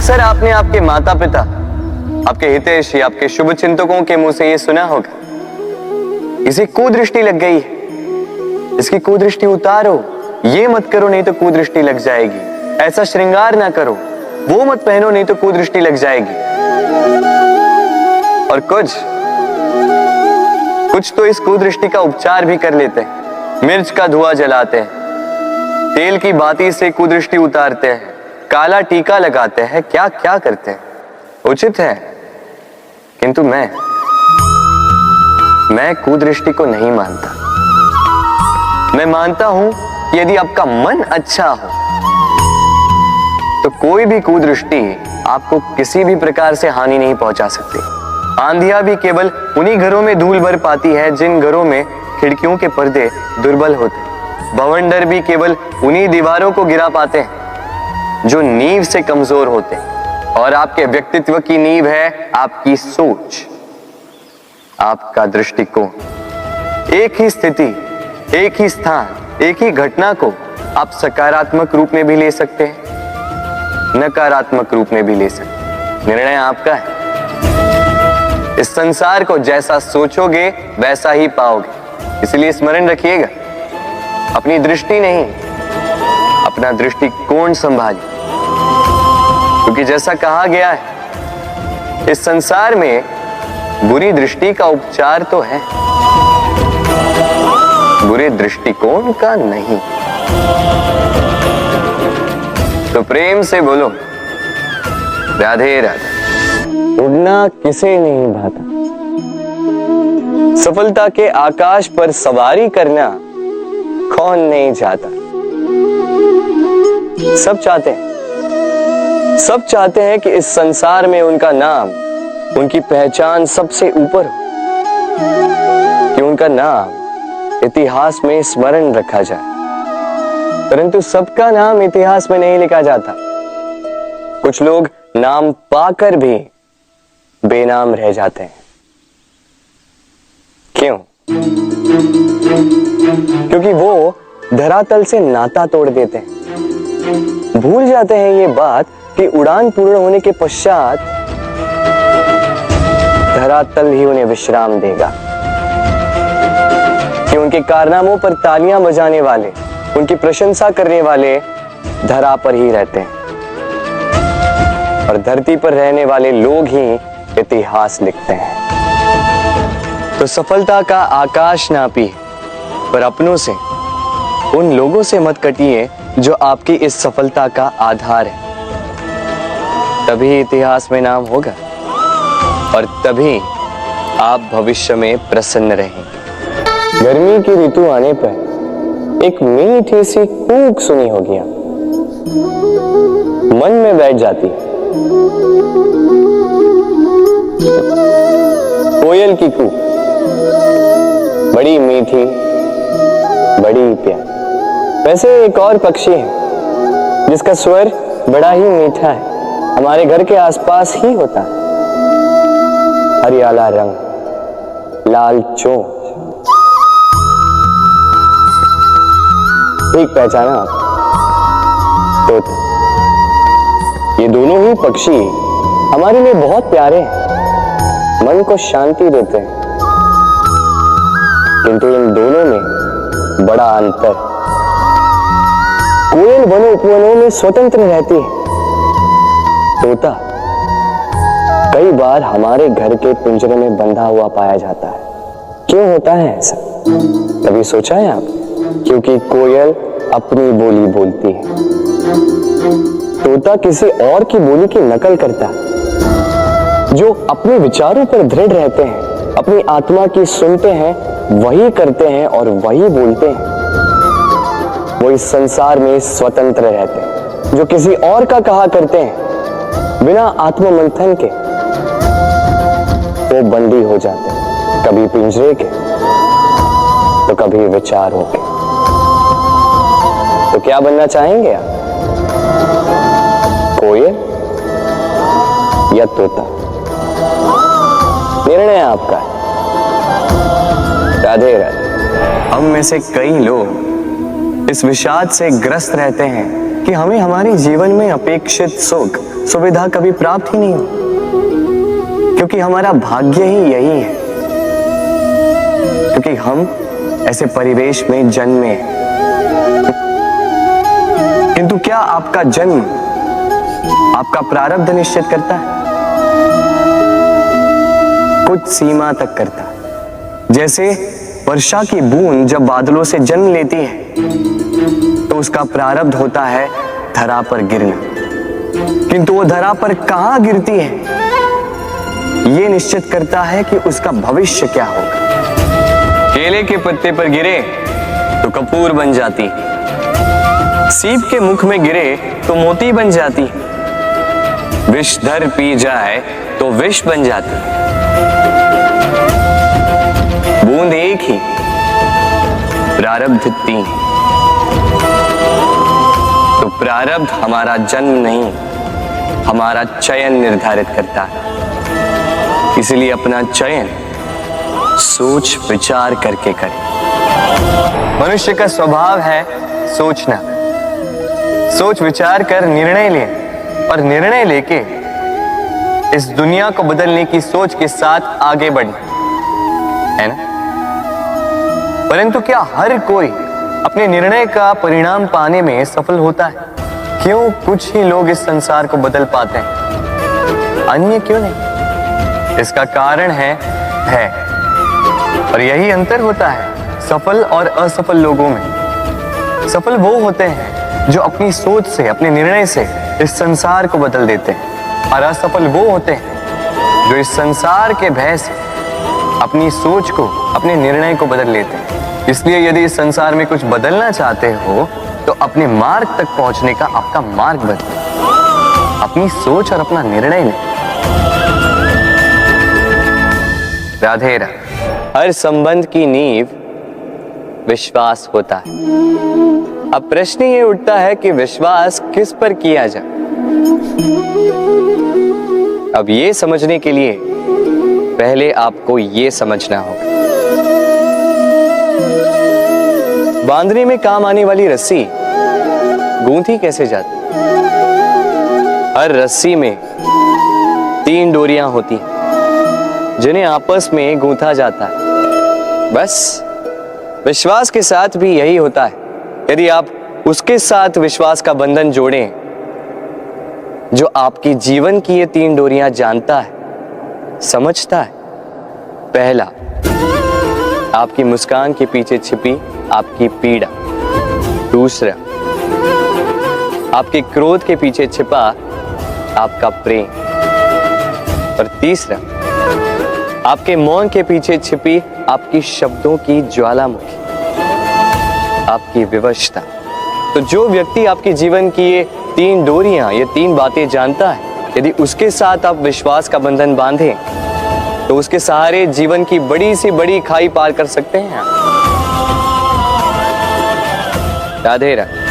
अक्सर आपने आपके माता पिता, आपके हितैषी, आपके शुभ चिंतकों के मुंह से यह सुना होगा, इसे कुदृष्टि लग गई है, इसकी कुदृष्टि उतारो, ये मत करो नहीं तो कुदृष्टि लग जाएगी, ऐसा श्रृंगार ना करो, वो मत पहनो नहीं तो कुदृष्टि लग जाएगी। और कुछ तो इस कुदृष्टि का उपचार भी कर लेते हैं। मिर्च का धुआं जलाते हैं, तेल की बाती से कुदृष्टि उतारते हैं, काला टीका लगाते हैं, क्या क्या करते हैं। उचित है, किंतु मैं कुदृष्टि को नहीं मानता। मैं मानता हूं कि यदि आपका मन अच्छा हो तो कोई भी कुदृष्टि आपको किसी भी प्रकार से हानि नहीं पहुंचा सकती। आंधियां भी केवल उन्हीं घरों में धूल भर पाती है जिन घरों में खिड़कियों के पर्दे दुर्बल होते। बवंडर भी केवल उन्हीं दीवारों को गिरा पाते हैं जो नींव से कमजोर होते हैं। और आपके व्यक्तित्व की नींव है आपकी सोच, आपका दृष्टिकोण। एक ही स्थिति, एक ही स्थान, एक ही घटना को आप सकारात्मक रूप में भी ले सकते हैं, नकारात्मक रूप में भी ले सकते हैं। निर्णय आपका है। इस संसार को जैसा सोचोगे वैसा ही पाओगे। इसलिए स्मरण रखिएगा, अपनी दृष्टि नहीं, अपना दृष्टिकोण संभालिए। क्योंकि जैसा कहा गया है, इस संसार में बुरी दृष्टि का उपचार तो है, बुरे दृष्टिकोण का नहीं। तो प्रेम से बोलो, राधे राधे। उड़ना किसे नहीं भाता, सफलता के आकाश पर सवारी करना कौन नहीं चाहता। सब चाहते हैं कि इस संसार में उनका नाम, उनकी पहचान सबसे ऊपर हो, कि उनका नाम इतिहास में स्मरण रखा जाए। परंतु सबका नाम इतिहास में नहीं लिखा जाता। कुछ लोग नाम पाकर भी बेनाम रह जाते हैं। क्यों? क्योंकि वो धरातल से नाता तोड़ देते हैं। भूल जाते हैं ये बात कि उड़ान पूर्ण होने के पश्चात धरातल ही उन्हें विश्राम देगा, कि उनके कारनामों पर तालियां बजाने वाले, उनकी प्रशंसा करने वाले धरा पर ही रहते हैं और धरती पर रहने वाले लोग ही इतिहास लिखते हैं। तो सफलता का आकाश नापी, पर अपनों से, उन लोगों से मत कटिए जो आपकी इस सफलता का आधार है। तभी इतिहास में नाम होगा और तभी आप भविष्य में प्रसन्न रहेंगे। गर्मी की ऋतु आने पर एक मीठी सी कूक सुनी होगी, मन में बैठ जाती। कोयल की कूक, बड़ी मीठी, बड़ी प्यारी। वैसे एक और पक्षी है जिसका स्वर बड़ा ही मीठा है, हमारे घर के आसपास ही होता है। हरियाला रंग, लाल चोंच। ठीक पहचाना आप? तोता। ये दोनों ही पक्षी हमारे लिए बहुत प्यारे हैं, मन को शांति देते हैं। किंतु इन दोनों में बड़ा अंतर। कोयल वनों उपवनों में स्वतंत्र रहती है, तोता कई बार हमारे घर के पिंजरे में बंधा हुआ पाया जाता है। क्यों होता है ऐसा? कभी सोचा है आप? क्योंकि कोयल अपनी बोली बोलती है, तोता किसी और की बोली की नकल करता है। जो अपने विचारों पर दृढ़ रहते हैं, अपनी आत्मा की सुनते हैं, वही करते हैं और वही बोलते हैं। वो इस संसार में स्वतंत्र रहते हैं। जो किसी और का कहा करते हैं बिना आत्ममंथन के, वो बंदी हो जाते हैं, कभी पिंजरे के तो कभी विचारों के। तो क्या बनना चाहेंगे आप? कोयल या तोता? निर्णय आपका है। राधे राधे। हम में से कई लोग इस विषाद से ग्रस्त रहते हैं कि हमें हमारे जीवन में अपेक्षित सुख सुविधा कभी प्राप्त ही नहीं हो, क्योंकि हमारा भाग्य ही यही है, क्योंकि हम ऐसे परिवेश में जन्मे। किंतु क्या आपका जन्म आपका प्रारब्ध निश्चित करता है? कुछ सीमा तक करता है। जैसे वर्षा की बूंद जब बादलों से जन्म लेती है तो उसका प्रारब्ध होता है धरा पर गिरना, किंतु वो धरा पर कहां गिरती है यह निश्चित करता है कि उसका भविष्य क्या होगा। केले के पत्ते पर गिरे तो कपूर बन जाती, सीप के मुख में गिरे तो मोती बन जाती, विषधर पी जाए तो विष बन जाती। बूंद एक ही, प्रारब्ध तीन। तो प्रारब्ध हमारा जन्म नहीं, हमारा चयन निर्धारित करता है। इसलिए अपना चयन सोच विचार करके करें। मनुष्य का स्वभाव है सोचना, सोच विचार कर निर्णय ले और निर्णय लेके इस दुनिया को बदलने की सोच के साथ आगे बढ़े, है ना? परंतु क्या हर कोई अपने निर्णय का परिणाम पाने में सफल होता है? क्यों कुछ ही लोग इस संसार को बदल पाते हैं, अन्य क्यों नहीं? इसका कारण है और यही अंतर होता है सफल और असफल लोगों में। सफल वो होते हैं जो अपनी सोच से, अपने निर्णय से इस संसार को बदल देते हैं, और असफल वो होते हैं जो इस संसार के भय से अपनी सोच को, अपने निर्णय को बदल लेते हैं। इसलिए यदि इस संसार में कुछ बदलना चाहते हो तो अपने मार्ग तक पहुंचने का आपका मार्ग बदलो, अपनी सोच और अपना निर्णय लें। राधे राधे। हर संबंध की नींव विश्वास होता है। अब प्रश्न ये उठता है कि विश्वास किस पर किया जाए। अब ये समझने के लिए पहले आपको ये समझना होगा, बांधने में काम आने वाली रस्सी गूंथी कैसे जाती? हर रस्सी में 3 डोरियां होती जिन्हें आपस में गूंथा जाता है। बस विश्वास के साथ भी यही होता है। यदि आप उसके साथ विश्वास का बंधन जोड़ें जो आपकी जीवन की ये 3 डोरियां जानता है, समझता है। पहला, आपकी मुस्कान के पीछे छिपी आपकी पीड़ा। दूसरा, आपके क्रोध के पीछे छिपा आपका प्रेम। और तीसरा, आपके मौन के पीछे छिपी आपकी शब्दों की ज्वालामुखी, आपकी विवशता। तो जो व्यक्ति आपके जीवन की ये 3 डोरियां, ये 3 बातें जानता है, यदि उसके साथ आप विश्वास का बंधन बांधें तो उसके सहारे जीवन की बड़ी से बड़ी खाई पार कर सकते हैं। राधे राधे।